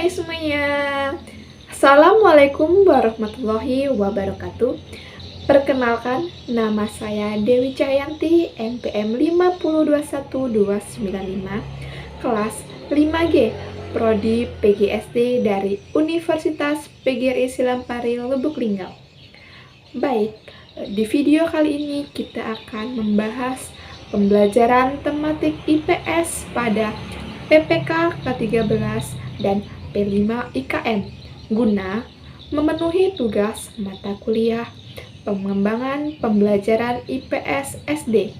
Hai semuanya. Assalamualaikum warahmatullahi wabarakatuh. Perkenalkan, nama saya Dewi Cahyanti, NPM 5021295, kelas 5G, Prodi PGSD dari Universitas PGRI Silampari, Lubuk Linggau. Baik, di video kali ini kita akan membahas pembelajaran tematik IPS pada PPK ke-13 dan P5 IKN guna memenuhi tugas mata kuliah pengembangan pembelajaran IPS SD.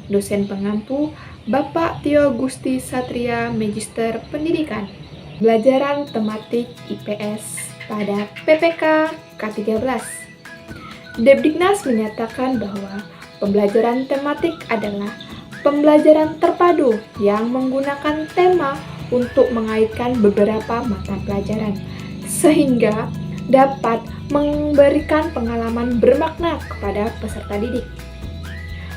Dosen pengampu Bapak Tio Gusti Satria, Magister Pendidikan. Pembelajaran tematik IPS pada PPK ke-13. Depdiknas menyatakan bahwa pembelajaran tematik adalah pembelajaran terpadu yang menggunakan tema untuk mengaitkan beberapa mata pelajaran, sehingga dapat memberikan pengalaman bermakna kepada peserta didik.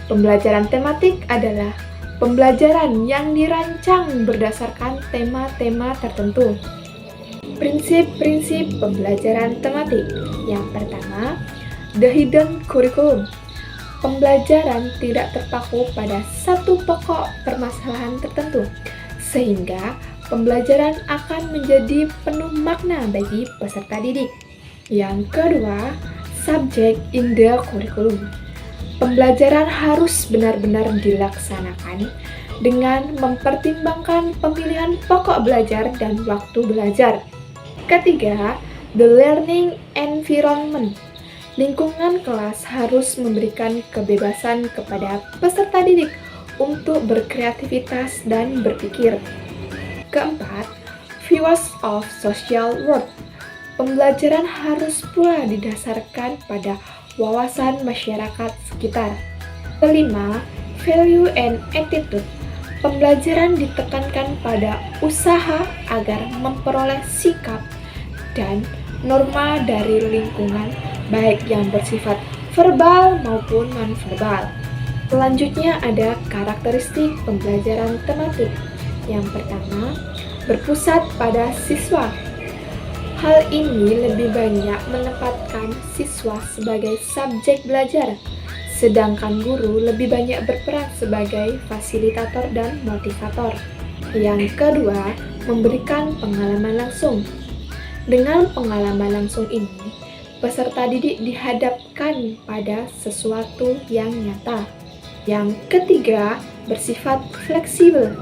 Pembelajaran tematik adalah pembelajaran yang dirancang berdasarkan tema-tema tertentu. Prinsip-prinsip pembelajaran tematik. Yang pertama, the hidden curriculum. Pembelajaran tidak terpaku pada satu pokok permasalahan tertentu, sehingga pembelajaran akan menjadi penuh makna bagi peserta didik. Yang kedua, subject in the curriculum. Pembelajaran harus benar-benar dilaksanakan dengan mempertimbangkan pemilihan pokok belajar dan waktu belajar. Ketiga, the learning environment. Lingkungan kelas harus memberikan kebebasan kepada peserta didik untuk berkreativitas dan berpikir. Keempat, views of social world. Pembelajaran harus pula didasarkan pada wawasan masyarakat sekitar. Kelima, value and attitude. Pembelajaran ditekankan pada usaha agar memperoleh sikap dan norma dari lingkungan, baik yang bersifat verbal maupun nonverbal. Selanjutnya ada karakteristik pembelajaran tematik. Yang pertama, berpusat pada siswa. Hal ini lebih banyak menempatkan siswa sebagai subjek belajar, sedangkan guru lebih banyak berperan sebagai fasilitator dan motivator. Yang kedua, memberikan pengalaman langsung. Dengan pengalaman langsung ini, peserta didik dihadapkan pada sesuatu yang nyata. Yang ketiga, bersifat fleksibel,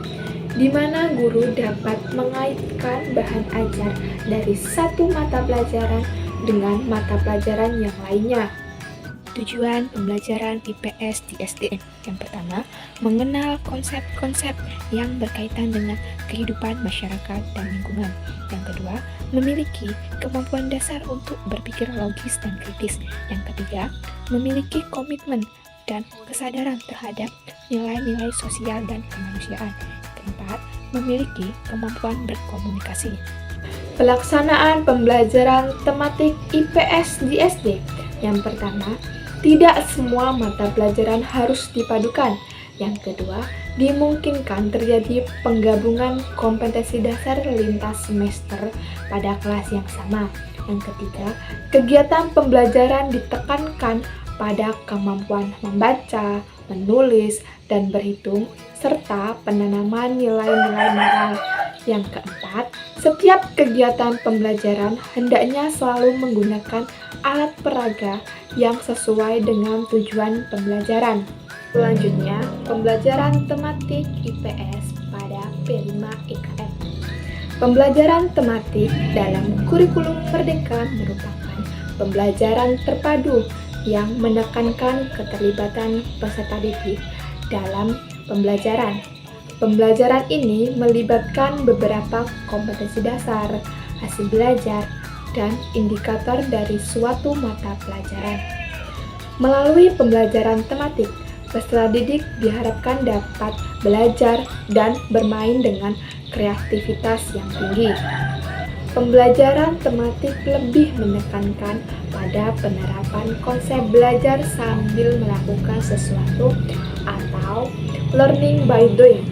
di mana guru dapat mengaitkan bahan ajar dari satu mata pelajaran dengan mata pelajaran yang lainnya. Tujuan pembelajaran IPS di SDN. Yang pertama, mengenal konsep-konsep yang berkaitan dengan kehidupan masyarakat dan lingkungan. Yang kedua, memiliki kemampuan dasar untuk berpikir logis dan kritis. Yang ketiga, memiliki komitmen dan kesadaran terhadap nilai-nilai sosial dan kemanusiaan. Keempat, memiliki kemampuan berkomunikasi. Pelaksanaan pembelajaran tematik IPS di SD. Yang pertama, tidak semua mata pelajaran harus dipadukan. Yang kedua, dimungkinkan terjadi penggabungan kompetensi dasar lintas semester pada kelas yang sama. Yang ketiga, kegiatan pembelajaran ditekankan pada kemampuan membaca, menulis, dan berhitung, serta penanaman nilai-nilai moral. Yang keempat, setiap kegiatan pembelajaran hendaknya selalu menggunakan alat peraga yang sesuai dengan tujuan pembelajaran. Selanjutnya, pembelajaran tematik IPS pada P5 IKN. Pembelajaran tematik dalam kurikulum Merdeka merupakan pembelajaran terpadu yang menekankan keterlibatan peserta didik dalam pembelajaran. Pembelajaran ini melibatkan beberapa kompetensi dasar, hasil belajar, dan indikator dari suatu mata pelajaran. Melalui pembelajaran tematik, peserta didik diharapkan dapat belajar dan bermain dengan kreativitas yang tinggi. Pembelajaran tematik lebih menekankan pada penerapan konsep belajar sambil melakukan sesuatu atau learning by doing.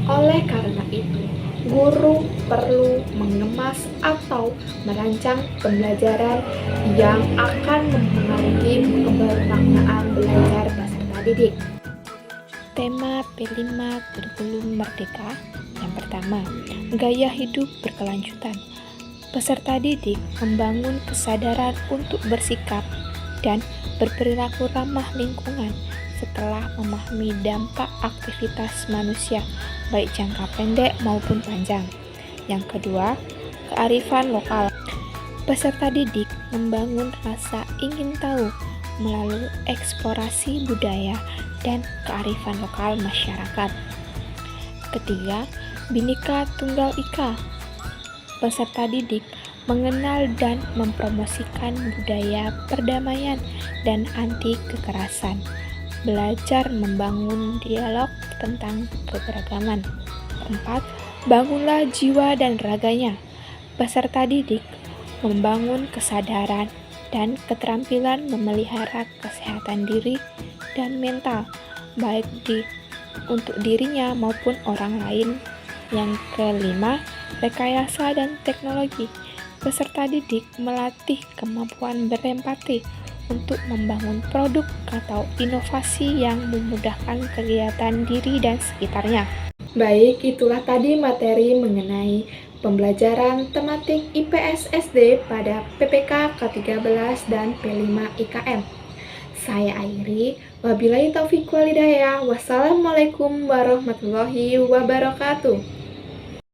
Oleh karena itu, guru perlu mengemas atau merancang pembelajaran yang akan mempengaruhi kebermaknaan belajar peserta didik. Tema P5 Kurikulum Merdeka. Yang pertama, gaya hidup berkelanjutan. Peserta didik membangun kesadaran untuk bersikap dan berperilaku ramah lingkungan setelah memahami dampak aktivitas manusia, baik jangka pendek maupun panjang. Yang kedua, kearifan lokal. Peserta didik membangun rasa ingin tahu melalui eksplorasi budaya dan kearifan lokal masyarakat. Ketiga, Bhinneka Tunggal Ika. Peserta didik mengenal dan mempromosikan budaya perdamaian dan anti kekerasan. Belajar membangun dialog tentang keberagaman. Keempat, bangunlah jiwa dan raganya. Peserta didik membangun kesadaran dan keterampilan memelihara kesehatan diri dan mental, baik untuk dirinya maupun orang lain. Yang kelima, rekayasa dan teknologi. Peserta didik melatih kemampuan berempati untuk membangun produk atau inovasi yang memudahkan kegiatan diri dan sekitarnya. Baik, itulah tadi materi mengenai pembelajaran tematik IPS SD pada PPK K13 dan P5 IKM. Saya akhiri, wabillahi taufiq walhidayah. Wassalamualaikum warahmatullahi wabarakatuh.